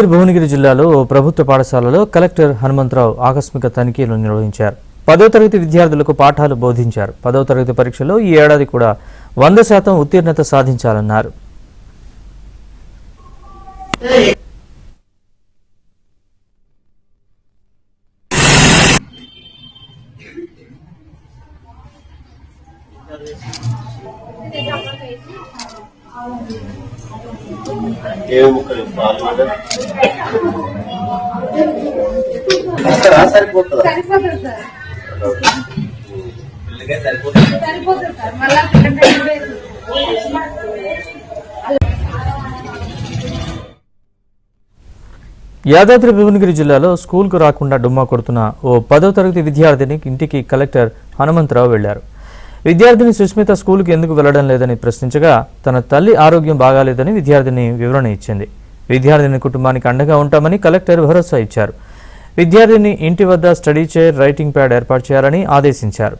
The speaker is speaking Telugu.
భువనగిరి జిల్లాలో ప్రభుత్వ పాఠశాలలో కలెక్టర్ హనుమంతరావు ఆకస్మిక తనిఖీలు నిర్వహించారు. 10వ తరగతి విద్యార్థులకు పాఠాలు బోధించారు. 10వ తరగతి పరీక్షలో ఈ ఏడాది కూడా 100% ఉత్తీర్ణత సాధించాలన్నారు. యాదాద్రి భువనగిరి జిల్లాలో స్కూల్కు రాకుండా డుమ్మా కొడుతున్న ఓ 10వ తరగతి విద్యార్థిని ఇంటికి కలెక్టర్ హనుమంతరావు వెళ్లారు. విద్యార్థిని సుస్మిత స్కూల్కి ఎందుకు వెళ్లడం లేదని ప్రశ్నించగా తన తల్లి ఆరోగ్యం బాగాలేదని విద్యార్థిని వివరణ ఇచ్చింది. విద్యార్థిని కుటుంబానికి అండగా ఉంటామని కలెక్టర్ భరోసా ఇచ్చారు. విద్యార్థిని ఇంటి వద్ద స్టడీ చైర్, రైటింగ్ ప్యాడ్ ఏర్పాటు చేయాలని ఆదేశించారు.